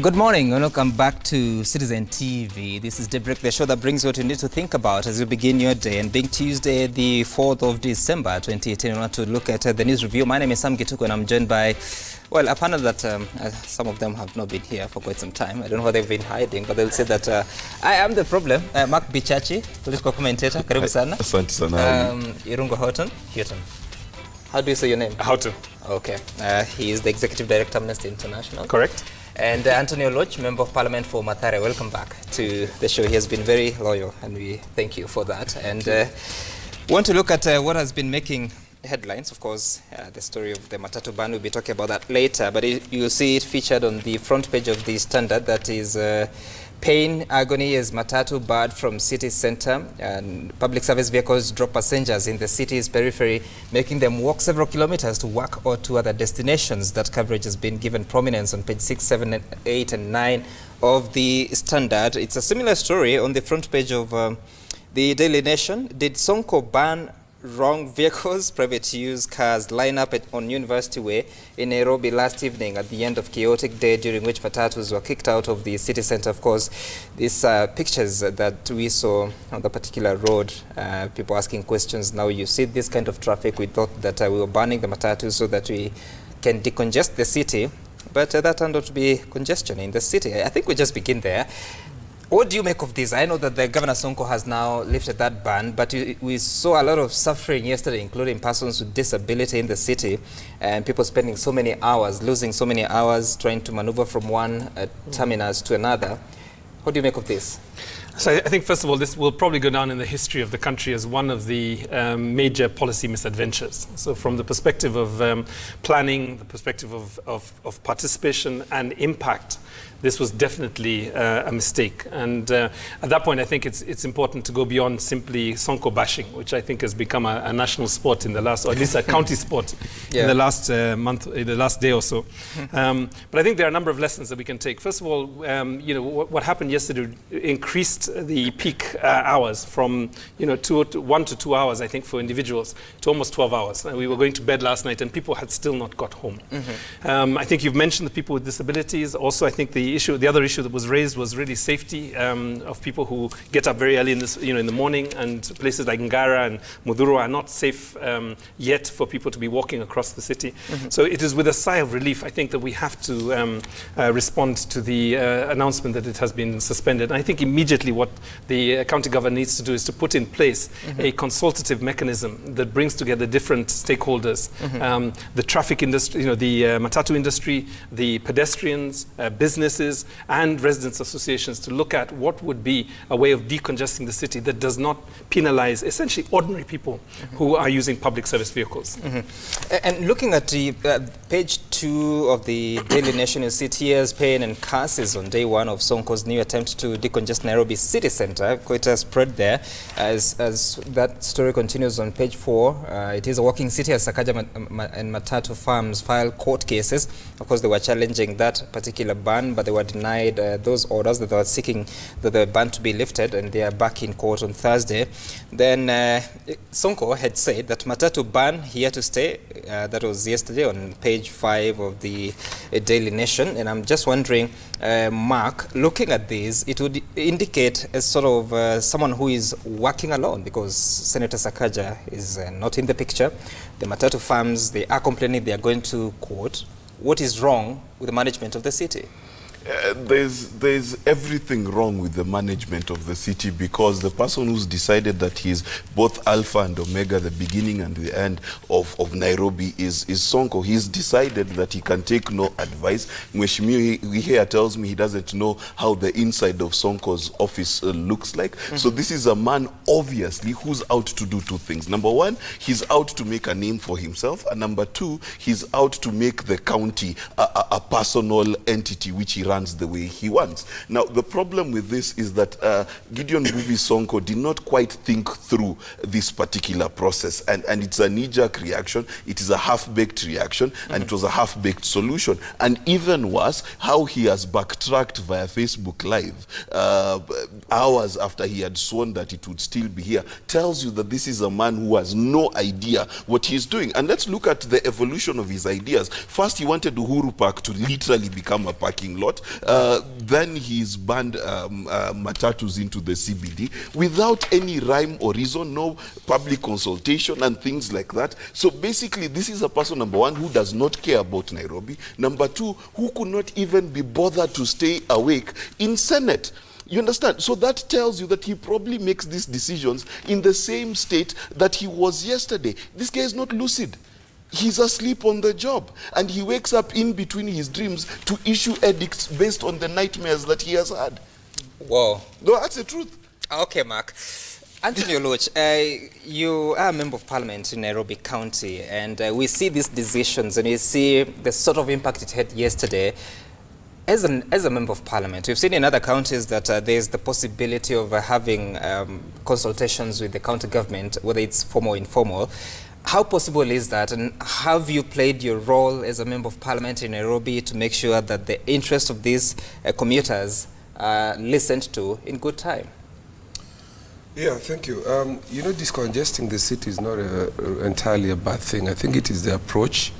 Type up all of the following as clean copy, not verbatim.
Good morning and welcome back to Citizen TV. This is Daybreak, the show that brings you what you need to think about as you begin your day. And being Tuesday, the 4th of December 2018, we want to look at the news review. My name is Sam Gituku and I'm joined by, well, a panel that some of them have not been here for quite some time. I don't know what they've been hiding, but they'll say that I am the problem. Mark Bichachi, political commentator. Karibu sana. Asante sana. Irungo Houghton. How do you say your name? Houghton. Okay. He is the Executive Director of Amnesty International. Correct. And Antonio Lodge, Member of Parliament for Mathare. Welcome back to the show. He has been very loyal and we thank you for that. And want to look at what has been making headlines. Of course, the story of the Matatu ban, we'll be talking about that later. But you'll see it featured on the front page of the Standard. That is pain, agony as Matatu barred from city center, and public service vehicles drop passengers in the city's periphery, making them walk several kilometers to work or to other destinations. That coverage has been given prominence on page 6, 7, 8, and 9 of the Standard. It's a similar story on the front page of the Daily Nation. Did Sonko ban wrong vehicles? Private use cars line up on University Way in Nairobi last evening at the end of chaotic day during which Matatus were kicked out of the city center. Of course, these pictures that we saw on the particular road, people asking questions. Now you see this kind of traffic. We thought that we were banning the Matatus so that we can decongest the city, but that turned out to be congestion in the city. I think we just begin there. What do you make of this? I know that the Governor Sonko has now lifted that ban, but we saw a lot of suffering yesterday, including persons with disability in the city, and people spending so many hours, losing so many hours trying to maneuver from one terminus to another. What do you make of this? So I think, first of all, this will probably go down in the history of the country as one of the major policy misadventures. So from the perspective of planning, the perspective of participation and impact, this was definitely a mistake. And at that point, I think it's important to go beyond simply Sonko bashing, which I think has become a national sport in the last, or at least a county sport in the last month, in the last day or so. But I think there are a number of lessons that we can take. First of all, you know, what happened yesterday increased the peak hours from 1 to 2 hours, I think, for individuals to almost 12 hours. We were going to bed last night and people had still not got home. I think you've mentioned the people with disabilities. Also, I think the other issue that was raised was really safety of people who get up very early in this, in the morning, and places like Ngara and Mudhuru are not safe yet for people to be walking across the city. So it is with a sigh of relief, I think, that we have to respond to the announcement that it has been suspended. And I think immediately what the county government needs to do is to put in place a consultative mechanism that brings together different stakeholders, the traffic industry, the Matatu industry, the pedestrians, businesses, and residents associations, to look at what would be a way of decongesting the city that does not penalize essentially ordinary people who are using public service vehicles. And looking at the page 2 of the Daily Nation, you see tears, pain and curses on day 1 of Sonko's new attempt to decongest Nairobi city center. Quite a spread there. As that story continues on page 4, it is a walking city as Sakaja and Matatu farms file court cases. Of course, they were challenging that particular ban, but they were denied those orders that they were seeking the ban to be lifted, and they are back in court on Thursday. Then Sonko had said that Matatu ban here to stay. That was yesterday on page 5 of the Daily Nation. And I'm just wondering, Mark, looking at this, it would indicate as sort of someone who is working alone, because Senator Sakaja is not in the picture. The Matatu farms, they are complaining they are going to court. What is wrong with the management of the city? There's everything wrong with the management of the city, because the person who's decided that he's both alpha and omega, the beginning and the end of Nairobi, is Sonko. He's decided that he can take no advice. Mweshimiwa here tells me he doesn't know how the inside of Sonko's office looks like. So this is a man, obviously, who's out to do two things. Number one, he's out to make a name for himself. And number two, he's out to make the county a personal entity which he runs the way he wants. Now, the problem with this is that Gideon Nguvi Sonko did not quite think through this particular process, and it's a knee-jerk reaction, it is a half-baked reaction, and it was a half-baked solution. And even worse, how he has backtracked via Facebook Live hours after he had sworn that it would still be here, tells you that this is a man who has no idea what he's doing. And let's look at the evolution of his ideas. First, he wanted Uhuru Park to literally become a parking lot. then he's banned Matatus into the CBD without any rhyme or reason, no public consultation and things like that. So basically, this is a person, number one, who does not care about Nairobi. Number two, who could not even be bothered to stay awake in Senate. You understand? So that tells you that he probably makes these decisions in the same state that he was yesterday. This guy is not lucid. He's asleep on the job. And he wakes up in between his dreams to issue edicts based on the nightmares that he has had. Wow. No, that's the truth. Okay, Mark. Anthony Oluoch, you are a member of parliament in Nairobi County, and we see these decisions and we see the sort of impact it had yesterday. As a member of parliament, we've seen in other counties that there's the possibility of having consultations with the county government, whether it's formal or informal. How possible is that, and have you played your role as a member of parliament in Nairobi to make sure that the interests of these commuters are listened to in good time? Yeah, thank you. You know, discongesting the city is not entirely a bad thing. I think it is the approach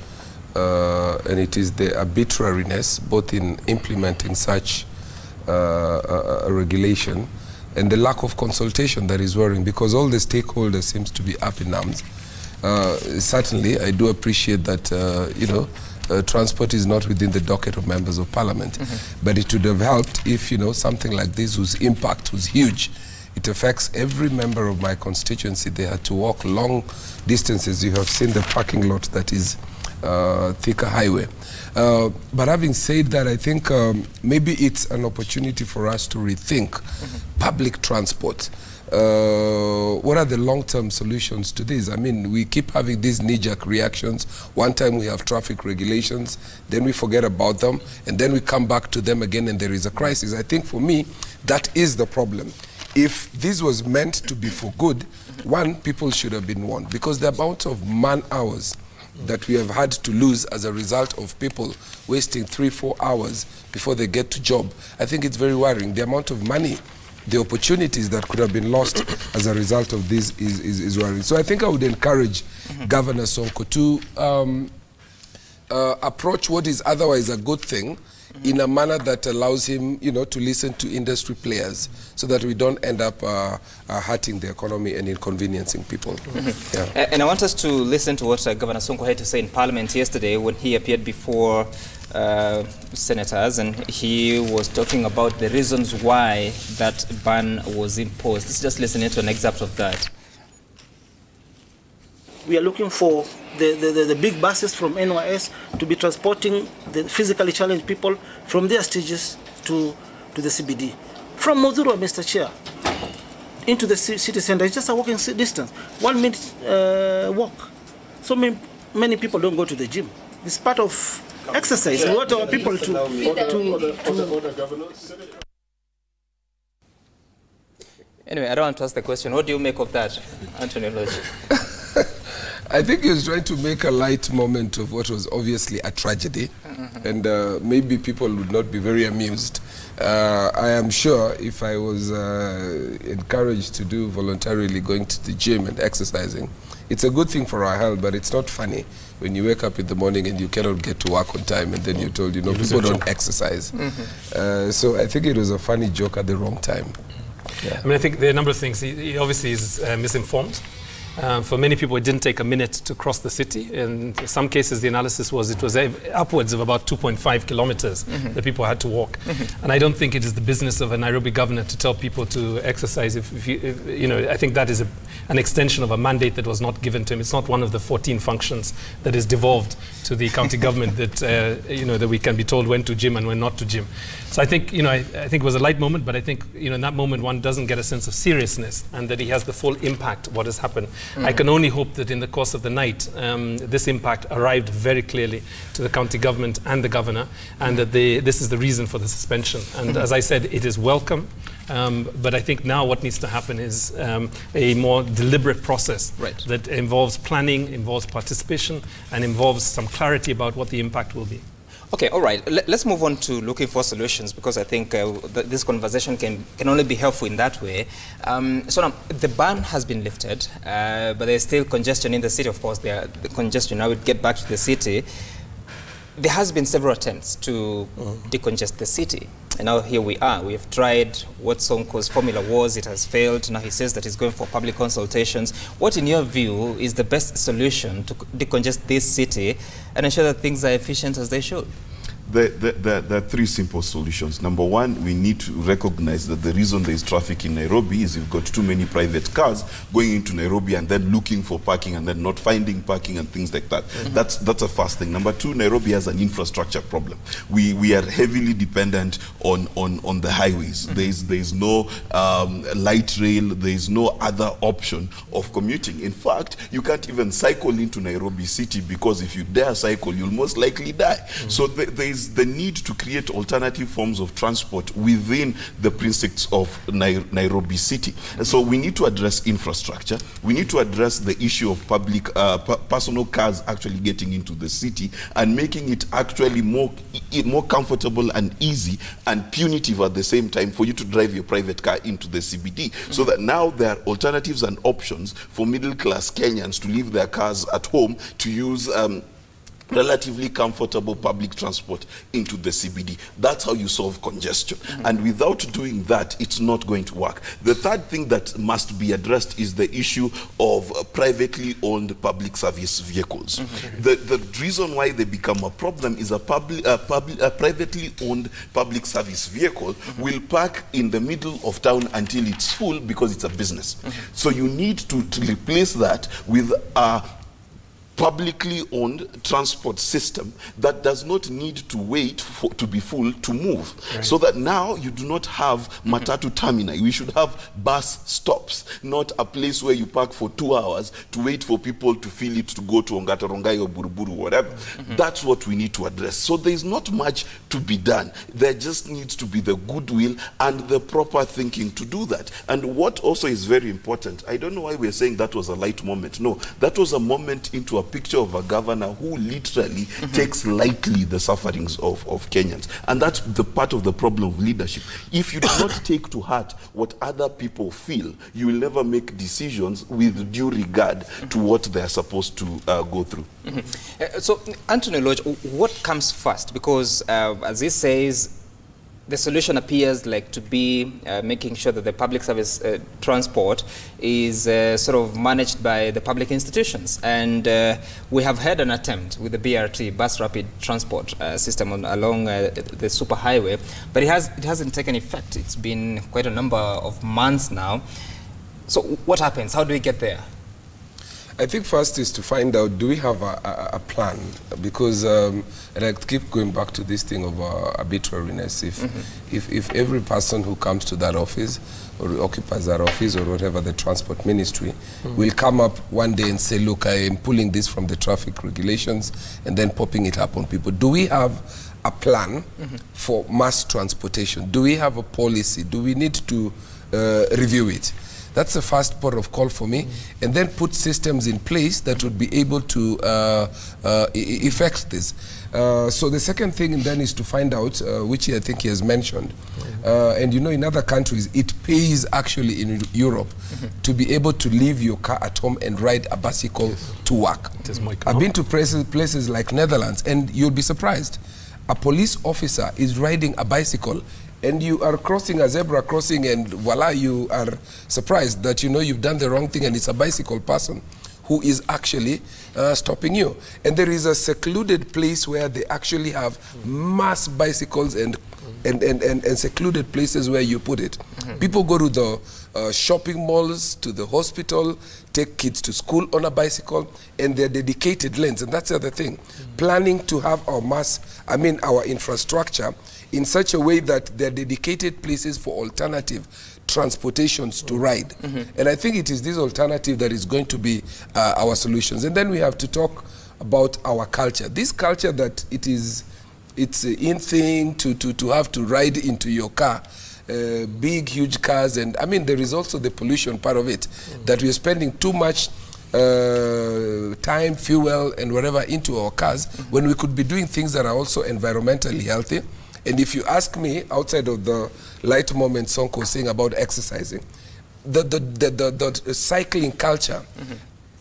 and it is the arbitrariness, both in implementing such a regulation and the lack of consultation that is worrying, because all the stakeholders seems to be up in arms. Certainly, I do appreciate that, you know, transport is not within the docket of members of parliament, but it would have helped if, you know, something like this whose impact was huge. It affects every member of my constituency. They had to walk long distances. You have seen the parking lot that is Thika Highway. But having said that, I think maybe it's an opportunity for us to rethink public transport. What are the long-term solutions to this? I mean, we keep having these knee-jerk reactions. One time we have traffic regulations, then we forget about them, and then we come back to them again and there is a crisis. I think for me, that is the problem. If this was meant to be for good, one, people should have been warned, because the amount of man-hours that we have had to lose as a result of people wasting 3-4 hours before they get to job, I think it's very worrying. The amount of money, the opportunities that could have been lost as a result of this is worrying. So I think I would encourage Governor Sonko to approach what is otherwise a good thing in a manner that allows him, you know, to listen to industry players, so that we don't end up hurting the economy and inconveniencing people. Yeah. And I want us to listen to what Governor Sonko had to say in Parliament yesterday when he appeared before senators, and he was talking about the reasons why that ban was imposed. Let's just listen to an excerpt of that. We are looking for the big buses from NYS to be transporting the physically challenged people from their stages to the CBD. From Modhurwa, Mr. Chair, into the city center, it's just a walking distance, 1 minute walk. So many people don't go to the gym. It's part of exercise. We want our people Anyway, I don't want to ask the question. What do you make of that, Anthony Oluoch? I think he was trying to make a light moment of what was obviously a tragedy, and maybe people would not be very amused. I am sure if I was encouraged to do voluntarily going to the gym and exercising, it's a good thing for our health, but it's not funny when you wake up in the morning and you cannot get to work on time, and then you're told, you know, people don't exercise. So I think it was a funny joke at the wrong time. Yeah. I mean, I think there are a number of things. He obviously is misinformed. For many people, it didn't take a minute to cross the city. In some cases, the analysis was it was upwards of about 2.5 kilometers that people had to walk. And I don't think it is the business of a Nairobi governor to tell people to exercise. If you know, I think that is an extension of a mandate that was not given to him. It's not one of the 14 functions that is devolved to the county government that you know, that we can be told when to gym and when not to gym. So I think, you know, I think it was a light moment, but I think, you know, in that moment one doesn't get a sense of seriousness and that he has the full impact of what has happened. I can only hope that in the course of the night this impact arrived very clearly to the county government and the governor, and that this is the reason for the suspension. And as I said, it is welcome. But I think now what needs to happen is a more deliberate process that involves planning, involves participation, and involves some clarity about what the impact will be. Okay, all right. Let's move on to looking for solutions, because I think this conversation can only be helpful in that way. So now, the ban has been lifted, but there's still congestion in the city. Of course, the congestion now would get back to the city. there has been several attempts to decongest the city. And now here we are. We have tried what Sonko's formula was. It has failed. Now he says that he's going for public consultations. What, in your view, is the best solution to decongest this city and ensure that things are efficient as they should? There are three simple solutions. Number one, we need to recognize that the reason there is traffic in Nairobi is you've got too many private cars going into Nairobi and then looking for parking and then not finding parking and things like that. That's a first thing. Number two, Nairobi has an infrastructure problem. We are heavily dependent on the highways. There is no light rail. There is no other option of commuting. In fact, you can't even cycle into Nairobi city, because if you dare cycle, you'll most likely die. So there is the need to create alternative forms of transport within the precincts of Nairobi city. And so we need to address infrastructure. We need to address the issue of public personal cars actually getting into the city and making it actually more comfortable and easy and punitive at the same time for you to drive your private car into the CBD. So that now there are alternatives and options for middle-class Kenyans to leave their cars at home to use relatively comfortable public transport into the CBD. That's how you solve congestion. And without doing that, it's not going to work. The third thing that must be addressed is the issue of privately owned public service vehicles. The reason why they become a problem is a privately owned public service vehicle will park in the middle of town until it's full because it's a business. So you need to replace that with a publicly owned transport system that does not need to wait to be full to move. So that now you do not have Matatu terminal. We should have bus stops, not a place where you park for 2 hours to wait for people to fill it to go to Ongata Rongai or Buruburu, whatever. That's what we need to address. So there is not much to be done. There just needs to be the goodwill and the proper thinking to do that. And what also is very important, I don't know why we're saying that was a light moment. No, that was a moment into a picture of a governor who literally takes lightly the sufferings of Kenyans. And that's the part of the problem of leadership. If you do not take to heart what other people feel, you will never make decisions with due regard to what they're supposed to go through. So, Anthony Lodge, what comes first? Because as he says, the solution appears like to be making sure that the public service transport is sort of managed by the public institutions. And we have had an attempt with the BRT, bus rapid transport system along the superhighway, but it hasn't taken effect. It's been quite a number of months now. So what happens? How do we get there? I think first is to find out, do we have a plan? Because, and I keep going back to this thing of arbitrariness. If every person who comes to that office or occupies that office or whatever, the transport ministry, will come up one day and say, look, I am pulling this from the traffic regulations and then popping it up on people. Do we have a plan for mass transportation? Do we have a policy? Do we need to review it? That's the first port of call for me. And then put systems in place that would be able to effect this. So the second thing then is to find out, which I think he has mentioned, and you know, in other countries, it pays actually in Europe to be able to leave your car at home and ride a bicycle to work. I've been to places like Netherlands, and you'll be surprised. A police officer is riding a bicycle, and you are crossing a zebra crossing, and voila, you are surprised that you know you've done the wrong thing, and it's a bicycle person who is actually stopping you. And there is a secluded place where they actually have mass bicycles and secluded places where you put it. People go to the shopping malls, to the hospital, take kids to school on a bicycle, and they're dedicated lanes. And that's the other thing. Planning to have our our infrastructure in such a way that they're dedicated places for alternative transportations to ride. And I think it is this alternative that is going to be our solutions. And then we have to talk about our culture. This culture that it's in thing to have to ride into your car, big, huge cars. And I mean, there is also the pollution part of it, that we are spending too much time, fuel, and whatever into our cars when we could be doing things that are also environmentally healthy. And if you ask me, outside of the light moment Sonko was saying about exercising, the cycling culture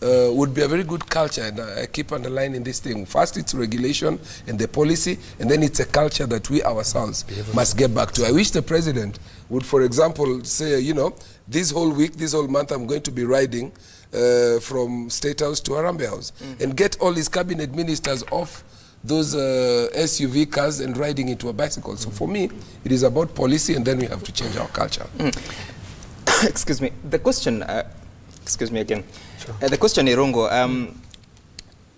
would be a very good culture, and I keep underlining this thing. First, it's regulation and the policy, and then it's a culture that we ourselves must get back to. I wish the president would, for example, say, you know, this whole week, this whole month, I'm going to be riding from State House to Harambee House, and get all his cabinet ministers off those SUV cars and riding into a bicycle. So for me, it is about policy, and then we have to change our culture. Excuse me. The question, excuse me again. Sure. The question, Irungo,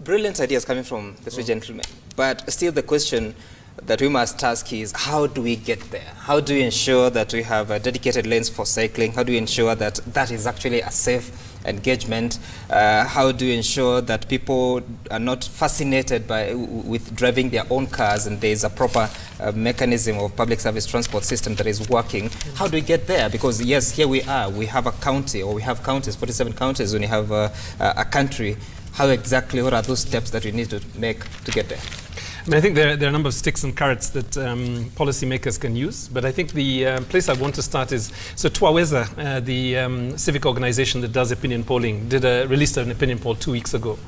brilliant ideas coming from the three gentlemen, but still the question that we must ask is, how do we get there? How do we ensure that we have dedicated lanes for cycling? How do we ensure that that is actually a safe engagement? How do we ensure that people are not fascinated with driving their own cars, and there is a proper mechanism of public service transport system that is working? How do we get there? Because yes, here we are, we have a county, or we have counties, 47 counties when you have a country. How exactly, what are those steps that we need to make to get there? I mean, I think there are a number of sticks and carrots that policymakers can use, but I think the place I want to start is, so Twaweza, the civic organization that does opinion polling, released an opinion poll 2 weeks ago.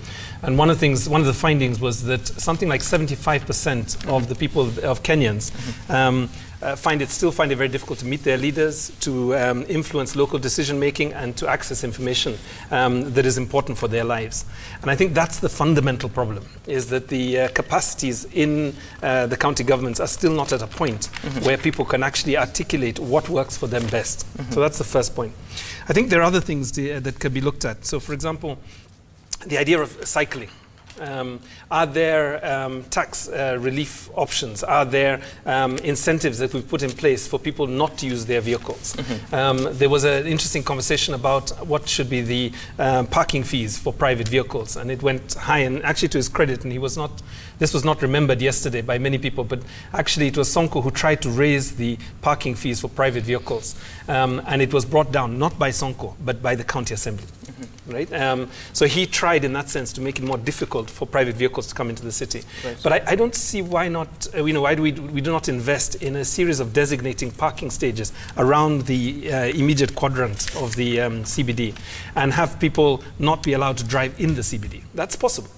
And one of the findings was that something like 75% of the people, of Kenyans, still find it very difficult to meet their leaders, to influence local decision making, and to access information that is important for their lives. And I think that's the fundamental problem, is that the capacities in the county governments are still not at a point where people can actually articulate what works for them best. So that's the first point. I think there are other things that could be looked at. So for example, the idea of cycling. Are there tax relief options? Are there incentives that we've put in place for people not to use their vehicles? There was an interesting conversation about what should be the parking fees for private vehicles, and it went high. And actually, to his credit, and this was not remembered yesterday by many people, but actually it was Sonko who tried to raise the parking fees for private vehicles, and it was brought down not by Sonko but by the county assembly. Right? So he tried in that sense to make it more difficult for private vehicles to come into the city. Right. But I don't see why not, why do we do not invest in a series of designating parking stages around the immediate quadrant of the CBD, and have people not be allowed to drive in the CBD. That's possible.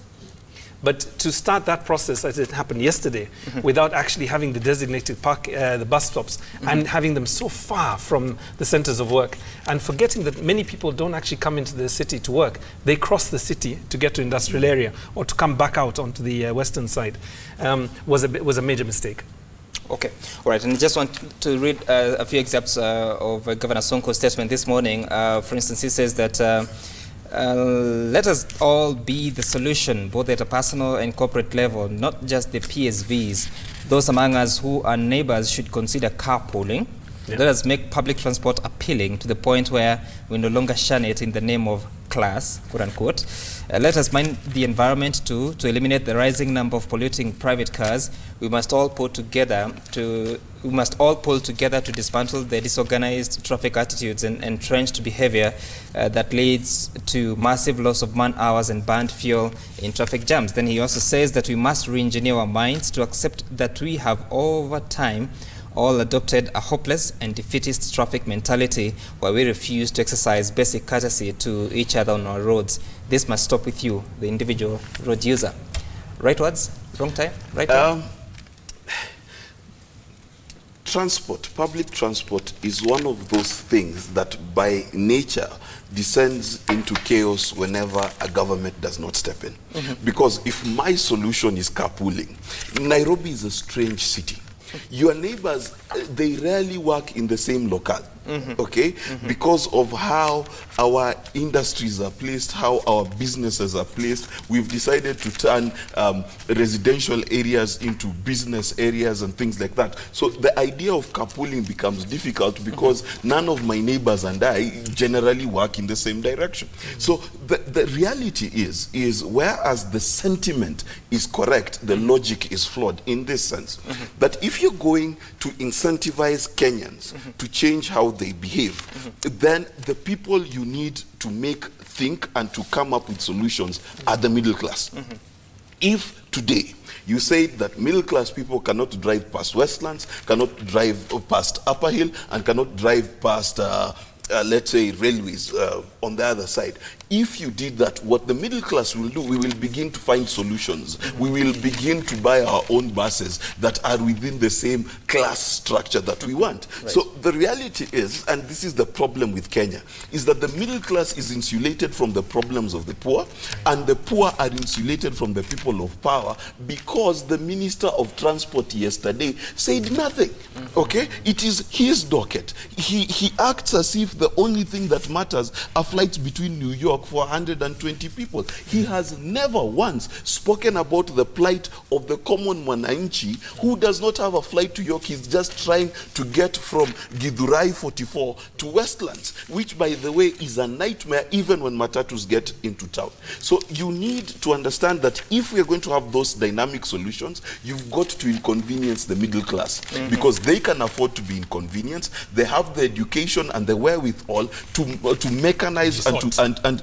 But to start that process as it happened yesterday, without actually having the designated the bus stops, and having them so far from the centers of work, and forgetting that many people don't actually come into the city to work. They cross the city to get to industrial area, or to come back out onto the western side, was a major mistake. Okay, all right, and I just want to read a few excerpts of Governor Sonko's statement this morning. For instance, he says that let us all be the solution, both at a personal and corporate level, not just the PSVs. Those among us who are neighbors should consider carpooling. Yeah. Let us make public transport appealing to the point where we no longer shun it in the name of class, quote unquote. Let us mind the environment too, to eliminate the rising number of polluting private cars. We must all pull together to dismantle the disorganized traffic attitudes and entrenched behavior that leads to massive loss of man hours and burned fuel in traffic jams. Then he also says that we must re-engineer our minds to accept that we have over time all adopted a hopeless and defeatist traffic mentality, where we refuse to exercise basic courtesy to each other on our roads. This must stop with you, the individual road user. Right words, wrong time, right time? Transport, public transport is one of those things that by nature descends into chaos whenever a government does not step in. Because if my solution is carpooling, Nairobi is a strange city. Your neighbors, they rarely work in the same locale, okay? Because of how our industries are placed, how our businesses are placed, we've decided to turn residential areas into business areas and things like that. So the idea of carpooling becomes difficult because none of my neighbors and I generally work in the same direction. So the reality is whereas the sentiment is correct, the logic is flawed in this sense. That if you're going to incentivize Kenyans to change how they behave, then the people you need to think and to come up with solutions are the middle class. If today you say that middle class people cannot drive past Westlands, cannot drive past Upper Hill, and cannot drive past let's say railways on the other side, if you did that, what the middle class will do, we will begin to find solutions. We will begin to buy our own buses that are within the same class structure that we want. Right. So the reality is, and this is the problem with Kenya, is that the middle class is insulated from the problems of the poor, and the poor are insulated from the people of power, because the Minister of Transport yesterday said nothing. Okay? It is his docket. He acts as if the only thing that matters are flights between New York for 120 people. He has never once spoken about the plight of the common Mwananchi who does not have a flight to York. He's just trying to get from Githurai 44 to Westlands, which, by the way, is a nightmare even when Matatus get into town. So you need to understand that if we are going to have those dynamic solutions, you've got to inconvenience the middle class, because they can afford to be inconvenienced. They have the education and the wherewithal to mechanize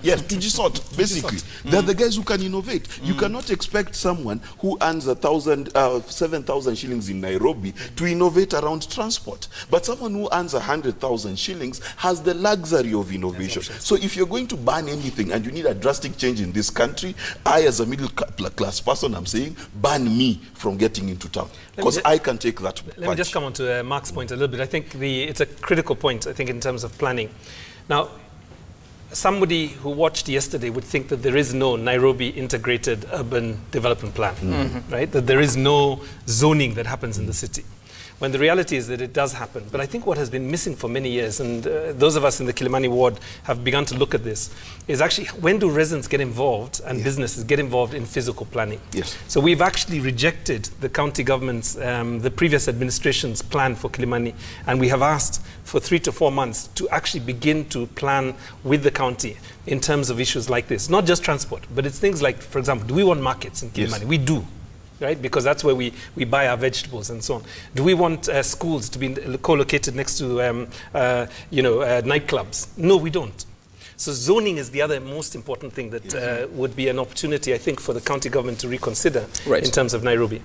to sort, basically. They're the guys who can innovate. You cannot expect someone who earns 7,000 shillings in Nairobi to innovate around transport. But someone who earns 100,000 shillings has the luxury of innovation. So if you're going to ban anything and you need a drastic change in this country, I, as a middle class person, I'm saying ban me from getting into town, because I can take that punch. Let me just come on to Mark's point a little bit. I think it's a critical point, I think, in terms of planning. Now, somebody who watched yesterday would think that there is no Nairobi integrated urban development plan, right? That there is no zoning that happens in the city, when the reality is that it does happen. But I think what has been missing for many years, and those of us in the Kilimani ward have begun to look at this, is actually when do residents get involved and businesses get involved in physical planning? Yes. So we've actually rejected the county government's, the previous administration's plan for Kilimani, and we have asked for 3 to 4 months to actually begin to plan with the county in terms of issues like this. Not just transport, but it's things like, for example, do we want markets in Kilimani? Yes. We do. Right? Because that's where we buy our vegetables and so on. Do we want schools to be co-located next to nightclubs? No, we don't. So zoning is the other most important thing that would be an opportunity, I think, for the county government to reconsider in terms of Nairobi.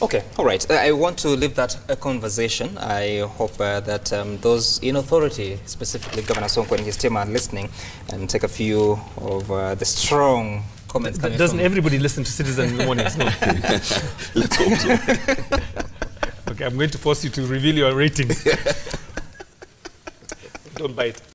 Okay, all right. I want to leave that conversation. I hope that those in authority, specifically Governor Sonko and his team, are listening and take a few of the strong comments. Doesn't everybody listen to Citizen in the mornings? No. Let's hope so. Okay, I'm going to force you to reveal your ratings. Don't bite.